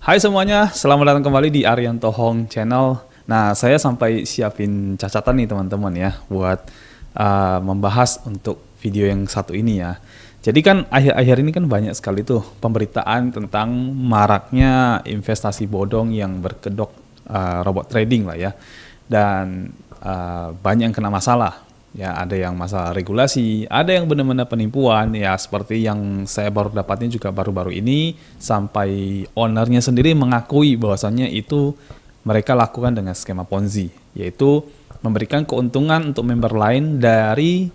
Hai semuanya, selamat datang kembali di Arianto Hong Channel. Nah, saya sampai siapin catatan nih teman-teman ya, buat membahas untuk video yang satu ini ya. Jadi kan akhir-akhir ini kan banyak sekali tuh pemberitaan tentang maraknya investasi bodong yang berkedok robot trading lah ya. Dan banyak yang kena masalah. Ya, ada yang masalah regulasi, ada yang benar-benar penipuan, ya seperti yang saya baru dapatnya juga baru-baru ini, sampai ownernya sendiri mengakui bahwasannya itu mereka lakukan dengan skema Ponzi, yaitu memberikan keuntungan untuk member lain dari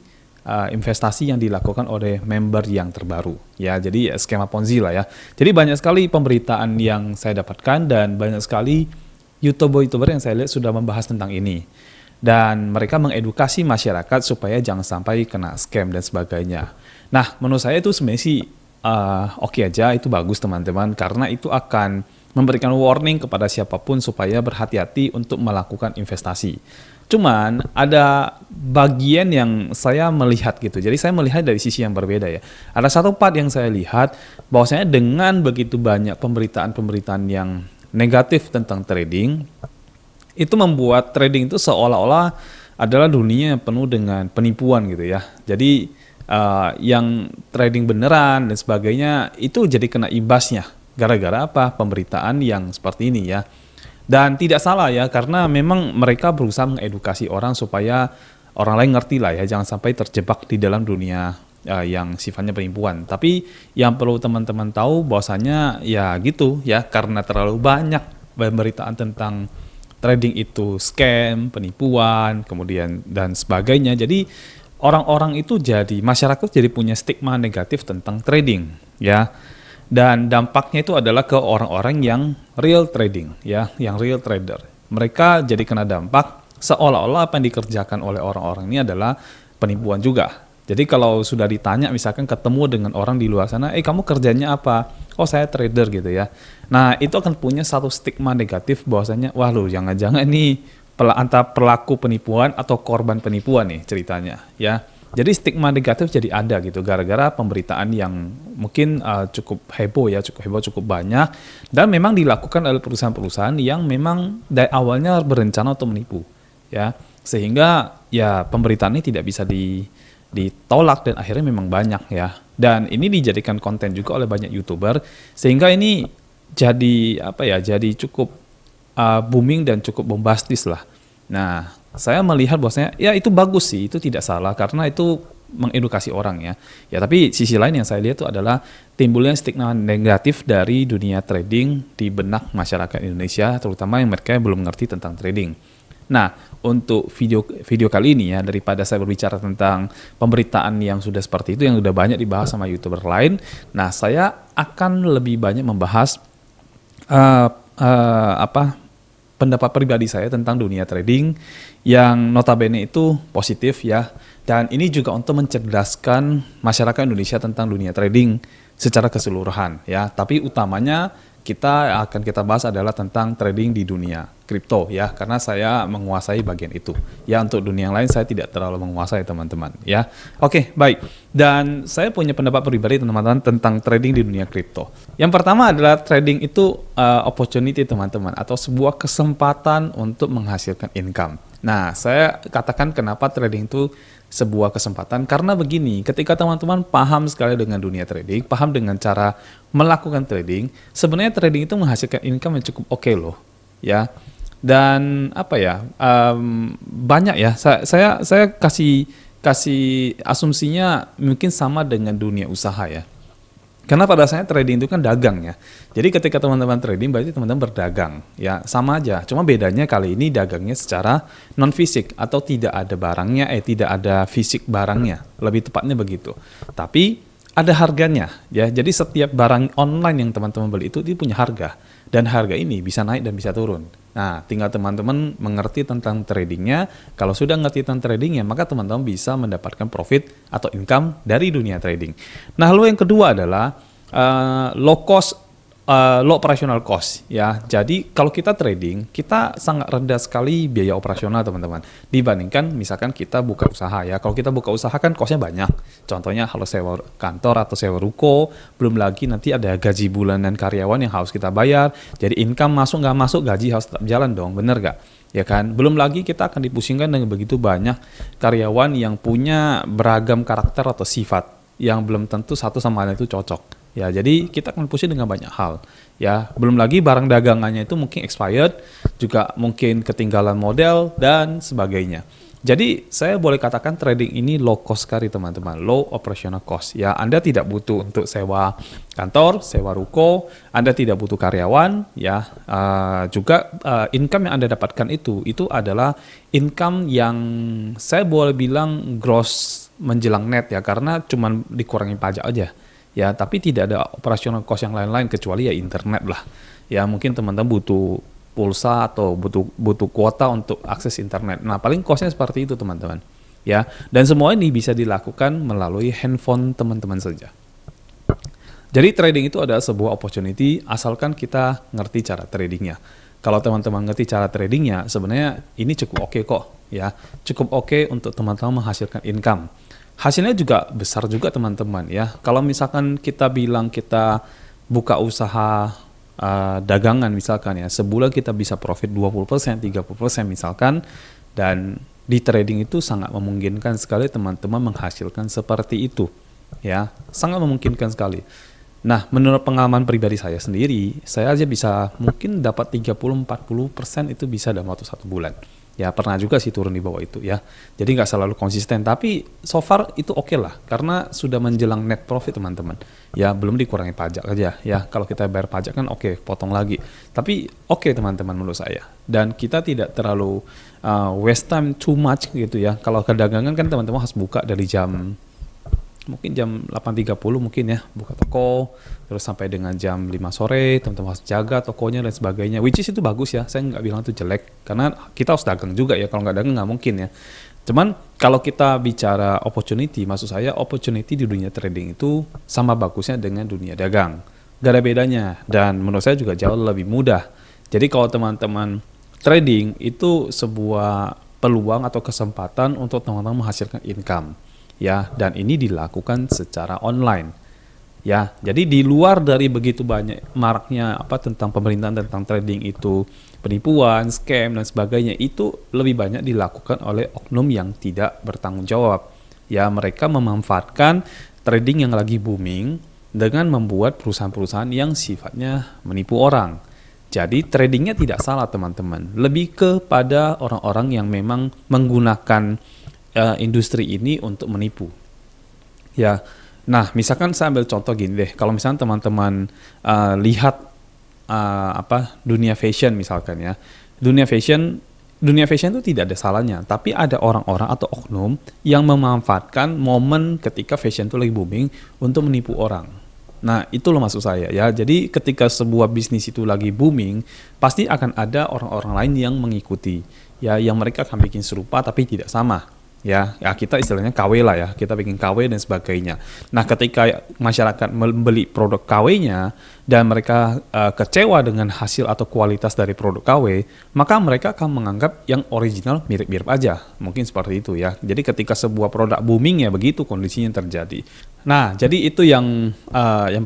investasi yang dilakukan oleh member yang terbaru. Ya, jadi skema Ponzi lah ya. Jadi banyak sekali pemberitaan yang saya dapatkan dan banyak sekali YouTuber yang saya lihat sudah membahas tentang ini. Dan mereka mengedukasi masyarakat supaya jangan sampai kena scam dan sebagainya. Nah, menurut saya itu sebenarnya sih oke aja, itu bagus teman-teman, karena itu akan memberikan warning kepada siapapun supaya berhati-hati untuk melakukan investasi. Cuman ada bagian yang saya melihat gitu, jadi saya melihat dari sisi yang berbeda ya. Ada satu part yang saya lihat, bahwasanya dengan begitu banyak pemberitaan-pemberitaan yang negatif tentang trading, itu membuat trading itu seolah-olah adalah dunia penuh dengan penipuan gitu ya. Jadi yang trading beneran dan sebagainya itu jadi kena imbasnya. Gara-gara apa? Pemberitaan yang seperti ini ya. Dan tidak salah ya, karena memang mereka berusaha mengedukasi orang supaya orang lain ngerti lah ya. Jangan sampai terjebak di dalam dunia yang sifatnya penipuan. Tapi yang perlu teman-teman tahu bahwasanya ya gitu ya, karena terlalu banyak pemberitaan tentang trading itu scam, penipuan, kemudian dan sebagainya. Jadi orang-orang itu masyarakat jadi punya stigma negatif tentang trading ya. Dan dampaknya itu adalah ke orang-orang yang real trading ya, yang real trader. Mereka jadi kena dampak seolah-olah apa yang dikerjakan oleh orang-orang ini adalah penipuan juga. Jadi kalau sudah ditanya misalkan ketemu dengan orang di luar sana, kamu kerjanya apa? Oh, saya trader gitu ya. Nah, itu akan punya satu stigma negatif bahwasanya, wah lu jangan-jangan ini antara pelaku penipuan atau korban penipuan nih ceritanya ya. Jadi stigma negatif jadi ada gitu gara-gara pemberitaan yang mungkin cukup heboh ya, cukup banyak, dan memang dilakukan oleh perusahaan-perusahaan yang memang dari awalnya berencana untuk menipu ya. Sehingga ya pemberitaan ini tidak bisa ditolak dan akhirnya memang banyak ya. Dan ini dijadikan konten juga oleh banyak YouTuber sehingga ini jadi jadi cukup booming dan cukup bombastis lah. Nah, saya melihat bahwasanya ya itu bagus sih, itu tidak salah karena itu mengedukasi orang ya. Ya, tapi sisi lain yang saya lihat itu adalah timbulnya stigma negatif dari dunia trading di benak masyarakat Indonesia, terutama yang mereka belum mengerti tentang trading. Nah, untuk video kali ini ya, daripada saya berbicara tentang pemberitaan yang sudah seperti itu, yang sudah banyak dibahas sama YouTuber lain, nah saya akan lebih banyak membahas pendapat pribadi saya tentang dunia trading yang notabene itu positif ya. Dan ini juga untuk mencerdaskan masyarakat Indonesia tentang dunia trading secara keseluruhan ya. Tapi utamanya kita bahas adalah tentang trading di dunia kripto ya, karena saya menguasai bagian itu. Ya, untuk dunia yang lain saya tidak terlalu menguasai teman-teman ya. Oke, baik. Dan saya punya pendapat pribadi teman-teman tentang trading di dunia kripto. Yang pertama adalah trading itu opportunity teman-teman, atau sebuah kesempatan untuk menghasilkan income. Nah, saya katakan kenapa trading itu sebuah kesempatan, karena begini, ketika teman-teman paham sekali dengan dunia trading, paham dengan cara melakukan trading, sebenarnya trading itu menghasilkan income yang cukup oke loh ya. Dan banyak ya, saya kasih asumsinya mungkin sama dengan dunia usaha ya. Karena pada dasarnya trading itu kan dagang ya. Jadi ketika teman-teman trading berarti teman-teman berdagang ya, sama aja. Cuma bedanya kali ini dagangnya secara non fisik atau tidak ada barangnya, tidak ada fisik barangnya, lebih tepatnya begitu. Tapi ada harganya ya. Jadi setiap barang online yang teman-teman beli itu dia punya harga, dan harga ini bisa naik dan bisa turun. Nah, tinggal teman-teman mengerti tentang tradingnya. Kalau sudah ngerti tentang tradingnya, maka teman-teman bisa mendapatkan profit atau income dari dunia trading. Nah, lalu yang kedua adalah low cost low operational cost ya. Jadi kalau kita trading, kita sangat rendah sekali biaya operasional teman-teman. Dibandingkan misalkan kita buka usaha ya. Kalau kita buka usaha kan costnya banyak. Contohnya kalau sewa kantor atau sewa ruko, belum lagi nanti ada gaji bulanan karyawan yang harus kita bayar. Jadi income masuk nggak masuk, gaji harus tetap jalan dong, bener nggak? Ya kan, belum lagi kita akan dipusingkan dengan begitu banyak karyawan yang punya beragam karakter atau sifat yang belum tentu satu sama lain itu cocok. Ya, jadi kita akan pusing dengan banyak hal. Ya, belum lagi barang dagangannya itu mungkin expired, juga mungkin ketinggalan model dan sebagainya. Jadi saya boleh katakan trading ini low cost sekali teman-teman, low operational cost. Ya, Anda tidak butuh untuk sewa kantor, sewa ruko, Anda tidak butuh karyawan. Ya, juga income yang Anda dapatkan itu adalah income yang saya boleh bilang gross menjelang net ya, karena cuma dikurangi pajak aja. Ya, tapi tidak ada operational cost yang lain-lain kecuali ya internet lah. Ya, mungkin teman-teman butuh pulsa atau butuh kuota untuk akses internet. Nah, paling costnya seperti itu teman-teman. Ya, dan semua ini bisa dilakukan melalui handphone teman-teman saja. Jadi trading itu adalah sebuah opportunity asalkan kita ngerti cara tradingnya. Kalau teman-teman ngerti cara tradingnya, sebenarnya ini cukup oke kok. Ya, cukup oke untuk teman-teman menghasilkan income. Hasilnya juga besar juga teman-teman ya. Kalau misalkan kita bilang kita buka usaha dagangan misalkan ya, sebulan kita bisa profit 20%, 30% misalkan, dan di trading itu sangat memungkinkan sekali teman-teman menghasilkan seperti itu ya, sangat memungkinkan sekali. Nah, menurut pengalaman pribadi saya sendiri, saya aja bisa mungkin dapat 30-40% itu bisa dalam waktu 1 bulan. Ya, pernah juga sih turun di bawah itu ya. Jadi nggak selalu konsisten, tapi so far itu oke lah, karena sudah menjelang net profit teman-teman. Ya, belum dikurangi pajak aja ya. Kalau kita bayar pajak kan oke, potong lagi. Tapi oke teman-teman menurut saya. Dan kita tidak terlalu waste time too much gitu ya. Kalau kedagangan kan teman-teman harus buka dari mungkin jam 8.30 mungkin ya, buka toko, terus sampai dengan jam 5 sore, teman-teman harus jaga tokonya dan sebagainya, which is itu bagus ya, saya nggak bilang itu jelek, karena kita harus dagang juga ya, kalau nggak dagang nggak mungkin ya. Cuman kalau kita bicara opportunity, maksud saya opportunity di dunia trading itu sama bagusnya dengan dunia dagang, gak ada bedanya, dan menurut saya juga jauh lebih mudah. Jadi kalau teman-teman trading itu sebuah peluang atau kesempatan untuk teman-teman menghasilkan income. Ya, dan ini dilakukan secara online. Ya, jadi di luar dari begitu banyak maraknya tentang pemerintahan tentang trading itu penipuan, scam dan sebagainya, itu lebih banyak dilakukan oleh oknum yang tidak bertanggung jawab. Ya, mereka memanfaatkan trading yang lagi booming dengan membuat perusahaan-perusahaan yang sifatnya menipu orang. Jadi tradingnya tidak salah teman-teman, lebih kepada orang-orang yang memang menggunakan industri ini untuk menipu. Ya, nah misalkan saya ambil contoh gini deh, kalau misalnya teman-teman lihat dunia fashion misalkan ya, dunia fashion itu tidak ada salahnya, tapi ada orang-orang atau oknum yang memanfaatkan momen ketika fashion itu lagi booming untuk menipu orang. Nah, itu loh maksud saya ya. Jadi ketika sebuah bisnis itu lagi booming, pasti akan ada orang-orang lain yang mengikuti. Ya, yang mereka akan bikin serupa tapi tidak sama. Ya, kita istilahnya KW lah ya, kita bikin KW dan sebagainya. Nah, ketika masyarakat membeli produk KW-nya dan mereka kecewa dengan hasil atau kualitas dari produk KW, maka mereka akan menganggap yang original mirip-mirip aja. Mungkin seperti itu ya. Jadi ketika sebuah produk booming ya begitu kondisinya terjadi. Nah, jadi itu yang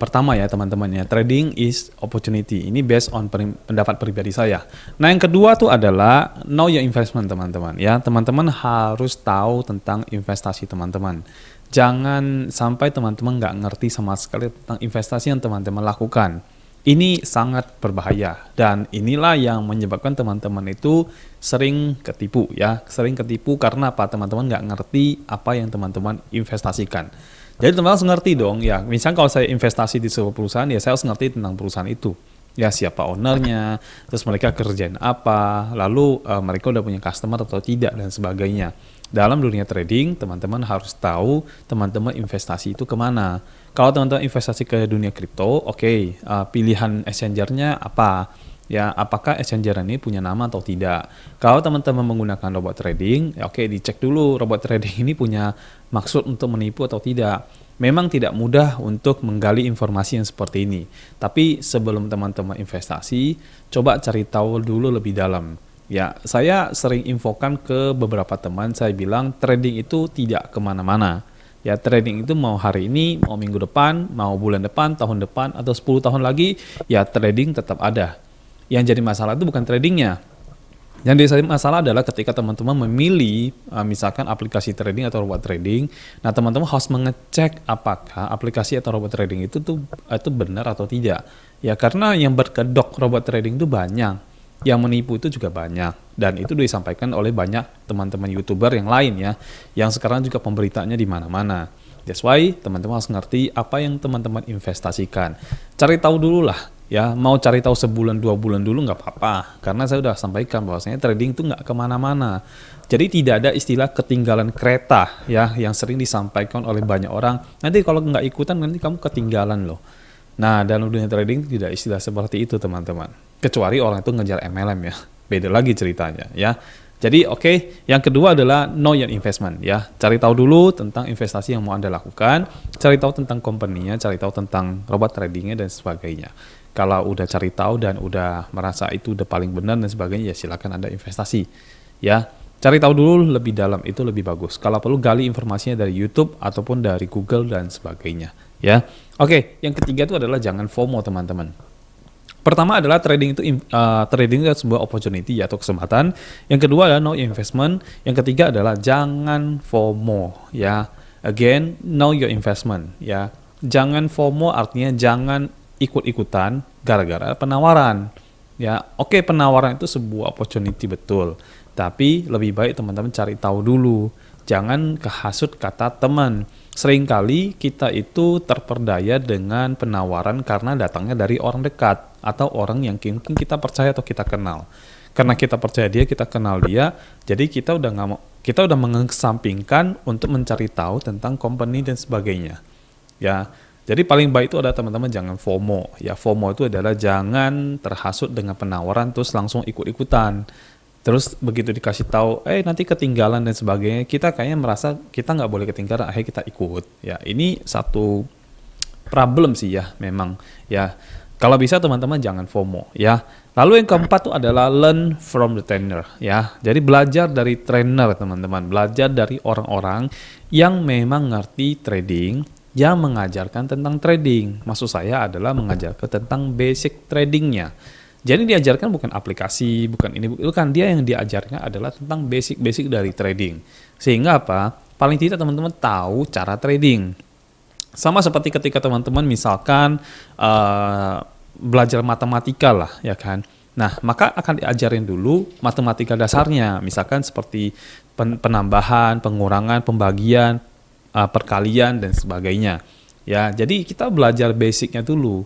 pertama ya teman-teman ya, trading is opportunity. Ini based on pendapat pribadi saya. Nah, yang kedua tuh adalah know your investment teman-teman ya. Teman-teman harus tahu tentang investasi teman-teman. Jangan sampai teman-teman nggak ngerti sama sekali tentang investasi yang teman-teman lakukan. Ini sangat berbahaya dan inilah yang menyebabkan teman-teman itu sering ketipu ya. Sering ketipu karena apa? Teman-teman nggak ngerti apa yang teman-teman investasikan. Jadi teman-teman harus ngerti dong ya. Misalnya kalau saya investasi di sebuah perusahaan ya saya harus ngerti tentang perusahaan itu. Ya, siapa ownernya, terus mereka kerjain apa, lalu mereka udah punya customer atau tidak dan sebagainya. Dalam dunia trading, teman-teman harus tahu teman-teman investasi itu kemana. Kalau teman-teman investasi ke dunia kripto, oke, pilihan exchanger-nya apa? Ya, apakah exchanger ini punya nama atau tidak? Kalau teman-teman menggunakan robot trading, ya oke, dicek dulu robot trading ini punya maksud untuk menipu atau tidak. memang tidak mudah untuk menggali informasi yang seperti ini. Tapi sebelum teman-teman investasi, coba cari tahu dulu lebih dalam. Ya, saya sering infokan ke beberapa teman, saya bilang trading itu tidak kemana-mana. Ya, trading itu mau hari ini, mau minggu depan, mau bulan depan, tahun depan, atau 10 tahun lagi, ya trading tetap ada. Yang jadi masalah itu bukan tradingnya. Yang jadi masalah adalah ketika teman-teman memilih misalkan aplikasi trading atau robot trading, nah teman-teman harus mengecek apakah aplikasi atau robot trading itu benar atau tidak. Ya, karena yang berkedok robot trading itu banyak, yang menipu itu juga banyak, dan itu disampaikan oleh banyak teman-teman YouTuber yang lain ya, yang sekarang juga pemberitaannya di mana-mana. That's why teman-teman harus ngerti apa yang teman-teman investasikan. Cari tahu dulu lah. Ya, mau cari tahu sebulan, 2 bulan dulu nggak apa-apa. Karena saya udah sampaikan bahwasanya trading itu nggak kemana-mana. Jadi tidak ada istilah ketinggalan kereta ya, yang sering disampaikan oleh banyak orang. Nanti kalau nggak ikutan, nanti kamu ketinggalan loh. Nah, dalam dunia trading tidak istilah seperti itu teman-teman. Kecuali orang itu ngejar MLM ya. Beda lagi ceritanya ya. Jadi oke, yang kedua adalah know your investment ya. Cari tahu dulu tentang investasi yang mau Anda lakukan, cari tahu tentang company-nya, cari tahu tentang robot tradingnya dan sebagainya. Kalau udah cari tahu dan udah merasa itu udah paling benar dan sebagainya, ya silakan Anda investasi ya. Cari tahu dulu lebih dalam, itu lebih bagus. Kalau perlu gali informasinya dari YouTube ataupun dari Google dan sebagainya ya. Oke, yang ketiga itu adalah jangan FOMO teman-teman. Pertama adalah trading itu sebuah opportunity atau kesempatan. Yang kedua adalah know your investment. Yang ketiga adalah jangan FOMO ya. Again, know your investment ya. Jangan FOMO artinya jangan ikut-ikutan gara-gara penawaran. Ya, oke, penawaran itu sebuah opportunity betul. Tapi lebih baik teman-teman cari tahu dulu. Jangan kehasut kata teman. Seringkali kita itu terperdaya dengan penawaran karena datangnya dari orang dekat atau orang yang mungkin kita percaya atau kita kenal. Karena kita percaya dia, kita kenal dia, jadi kita udah mengesampingkan untuk mencari tahu tentang company dan sebagainya. Ya, jadi paling baik itu adalah teman-teman jangan FOMO. Ya, FOMO itu adalah jangan terhasut dengan penawaran terus langsung ikut-ikutan. Terus begitu dikasih tahu, nanti ketinggalan dan sebagainya, kita kayaknya merasa kita nggak boleh ketinggalan, akhirnya kita ikut. Ya, ini satu problem sih ya, memang. Ya, kalau bisa teman-teman jangan FOMO. Ya, lalu yang keempat tuh adalah learn from the trainer. Ya, jadi belajar dari trainer teman-teman, belajar dari orang-orang yang memang ngerti trading, yang mengajarkan tentang trading. Maksud saya adalah mengajarkan tentang basic tradingnya. Jadi diajarkan bukan aplikasi, bukan ini, bukan, dia yang diajarkan adalah tentang basic-basic dari trading. Sehingga apa? Paling tidak teman-teman tahu cara trading. Sama seperti ketika teman-teman misalkan belajar matematika lah, ya kan? Nah, maka akan diajarin dulu matematika dasarnya, misalkan seperti penambahan, pengurangan, pembagian, perkalian dan sebagainya. Ya, jadi kita belajar basicnya dulu.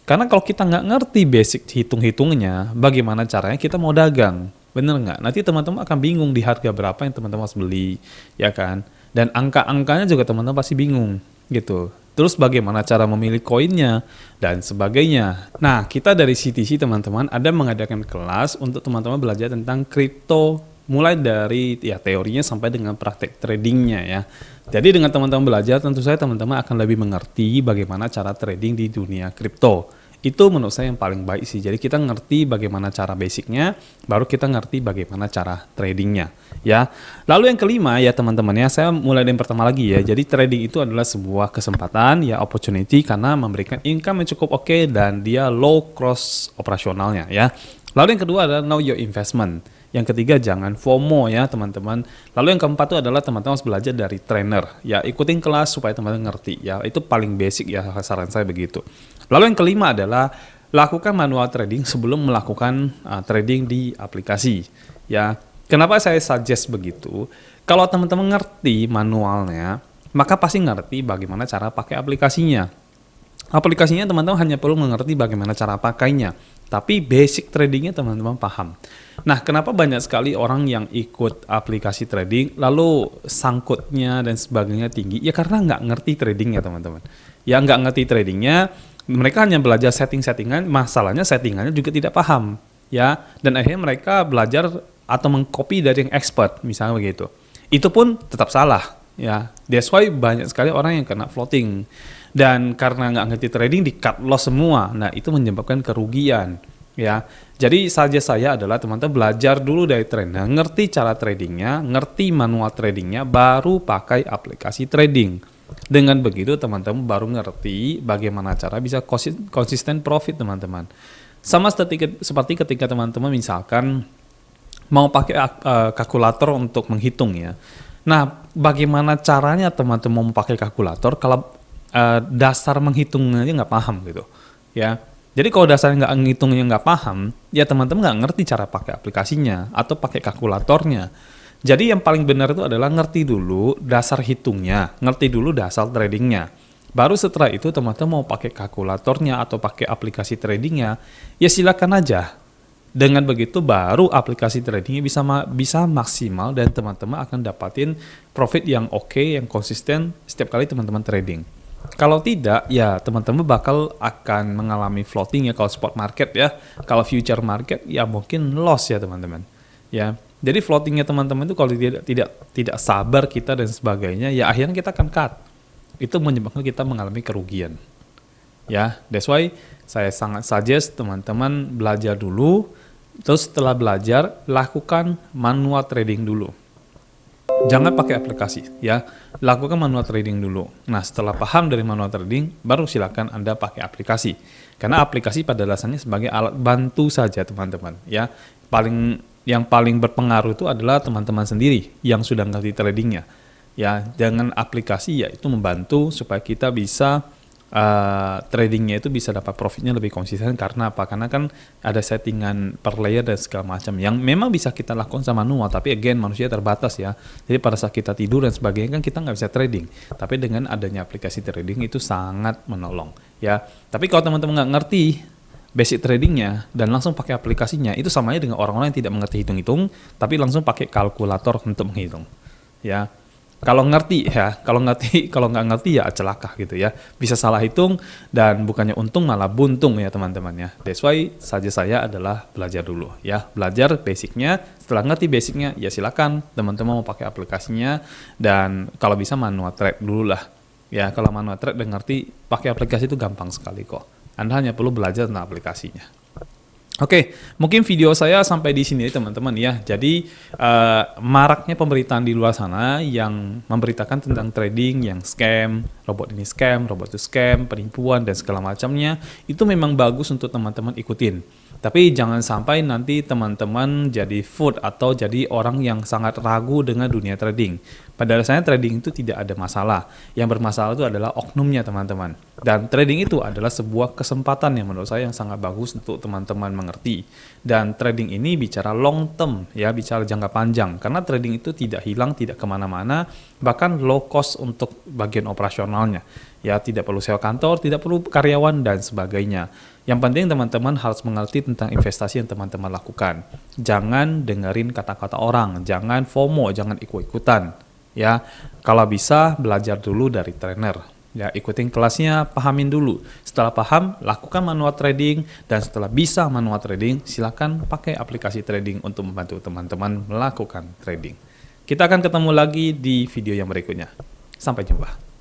Karena kalau kita nggak ngerti basic hitung-hitungnya, bagaimana caranya kita mau dagang? Bener nggak? Nanti teman-teman akan bingung di harga berapa yang teman-teman harus beli, ya kan? Dan angka-angkanya juga teman-teman pasti bingung, gitu. Terus bagaimana cara memilih koinnya, dan sebagainya. Nah, kita dari CTC teman-teman ada mengadakan kelas untuk teman-teman belajar tentang kripto, mulai dari ya teorinya sampai dengan praktek tradingnya ya. Jadi dengan teman-teman belajar, tentu saja teman-teman akan lebih mengerti bagaimana cara trading di dunia kripto. Itu menurut saya yang paling baik sih. Jadi kita ngerti bagaimana cara basicnya, baru kita ngerti bagaimana cara tradingnya. Ya. Lalu yang kelima ya teman-teman ya, saya mulai dari yang pertama lagi ya. Jadi trading itu adalah sebuah kesempatan ya, opportunity, karena memberikan income yang cukup oke dan dia low cost operasionalnya ya. Lalu yang kedua adalah know your investment. Yang ketiga jangan FOMO ya teman-teman. Lalu yang keempat itu adalah teman-teman harus belajar dari trainer. Ya, ikutin kelas supaya teman-teman ngerti ya. Itu paling basic ya, saran saya begitu. Lalu yang kelima adalah lakukan manual trading sebelum melakukan trading di aplikasi. Ya, kenapa saya suggest begitu? Kalau teman-teman ngerti manualnya, maka pasti ngerti bagaimana cara pakai aplikasinya. Aplikasinya teman-teman hanya perlu mengerti bagaimana cara pakainya. Tapi basic tradingnya teman-teman paham. Nah, kenapa banyak sekali orang yang ikut aplikasi trading, lalu sangkutnya dan sebagainya tinggi? Ya karena nggak ngerti tradingnya teman-teman. Ya nggak ngerti tradingnya, mereka hanya belajar setting-settingan, masalahnya settingannya juga tidak paham. Ya, dan akhirnya mereka belajar atau mengcopy dari yang expert, misalnya begitu. Itu pun tetap salah. ya. That's why banyak sekali orang yang kena floating. Dan karena nggak ngerti trading di cut loss semua. Nah, itu menyebabkan kerugian, ya. Jadi saja saya adalah teman-teman belajar dulu dari trader, ngerti cara tradingnya, ngerti manual tradingnya, baru pakai aplikasi trading. Dengan begitu teman-teman baru ngerti bagaimana cara bisa konsisten profit teman-teman. Sama seperti ketika teman-teman misalkan mau pakai kalkulator untuk menghitung ya. Nah, bagaimana caranya teman-teman mau pakai kalkulator kalau dasar menghitungnya nggak paham gitu, ya. Jadi kalau dasarnya nggak ngitungnya nggak paham, ya teman-teman nggak ngerti cara pakai aplikasinya atau pakai kalkulatornya. Jadi yang paling benar itu adalah ngerti dulu dasar hitungnya, ngerti dulu dasar tradingnya. Baru setelah itu teman-teman mau pakai kalkulatornya atau pakai aplikasi tradingnya, ya silakan aja. Dengan begitu baru aplikasi tradingnya bisa maksimal dan teman-teman akan dapatin profit yang oke, yang konsisten setiap kali teman-teman trading. Kalau tidak, ya teman-teman bakal akan mengalami floating ya kalau spot market ya. Kalau future market ya mungkin loss ya teman-teman. Ya, jadi floatingnya teman-teman itu kalau tidak sabar kita dan sebagainya, ya akhirnya kita akan cut. Itu menyebabkan kita mengalami kerugian. Ya, that's why saya sangat suggest teman-teman belajar dulu. Terus setelah belajar, lakukan manual trading dulu. Jangan pakai aplikasi, ya. Lakukan manual trading dulu. Nah, setelah paham dari manual trading, baru silakan Anda pakai aplikasi. Karena aplikasi pada dasarnya sebagai alat bantu saja, teman-teman, ya. Yang paling berpengaruh itu adalah teman-teman sendiri yang sudah ngerti tradingnya. Ya, dengan aplikasi yaitu membantu supaya kita bisa tradingnya itu bisa dapat profitnya lebih konsisten. Karena apa? Karena kan ada settingan per layer dan segala macam yang memang bisa kita lakukan sama manual, tapi again manusia terbatas ya. Jadi pada saat kita tidur dan sebagainya kan kita nggak bisa trading, tapi dengan adanya aplikasi trading itu sangat menolong ya. Tapi kalau teman-teman nggak ngerti basic tradingnya dan langsung pakai aplikasinya, itu sama aja dengan orang-orang yang tidak mengerti hitung-hitung tapi langsung pakai kalkulator untuk menghitung ya. Kalau ngerti ya, kalau nggak ngerti ya celaka gitu ya. Bisa salah hitung dan bukannya untung malah buntung ya teman-teman ya. That's why saja saya adalah belajar dulu ya. Belajar basicnya, setelah ngerti basicnya ya silakan teman-teman mau pakai aplikasinya dan kalau bisa manual trade dulu lah. Ya kalau manual trade dan ngerti pakai aplikasi itu gampang sekali kok. Anda hanya perlu belajar tentang aplikasinya. Oke, mungkin video saya sampai di sini teman-teman ya. Jadi maraknya pemberitaan di luar sana yang memberitakan tentang trading yang scam, robot ini scam, robot itu scam, penipuan dan segala macamnya, itu memang bagus untuk teman-teman ikutin. Tapi jangan sampai nanti teman-teman jadi food atau jadi orang yang sangat ragu dengan dunia trading. Pada dasarnya trading itu tidak ada masalah. Yang bermasalah itu adalah oknumnya teman-teman. Dan trading itu adalah sebuah kesempatan yang menurut saya yang sangat bagus untuk teman-teman mengerti. Dan trading ini bicara long term, ya bicara jangka panjang. Karena trading itu tidak hilang, tidak kemana-mana, bahkan low cost untuk bagian operasionalnya. Ya tidak perlu sewa kantor, tidak perlu karyawan dan sebagainya. Yang penting teman-teman harus mengerti tentang investasi yang teman-teman lakukan. Jangan dengerin kata-kata orang, jangan FOMO, jangan ikut-ikutan. Ya, kalau bisa belajar dulu dari trainer. Ya, ikutin kelasnya, pahamin dulu. Setelah paham, lakukan manual trading dan setelah bisa manual trading, silakan pakai aplikasi trading untuk membantu teman-teman melakukan trading. Kita akan ketemu lagi di video yang berikutnya. Sampai jumpa.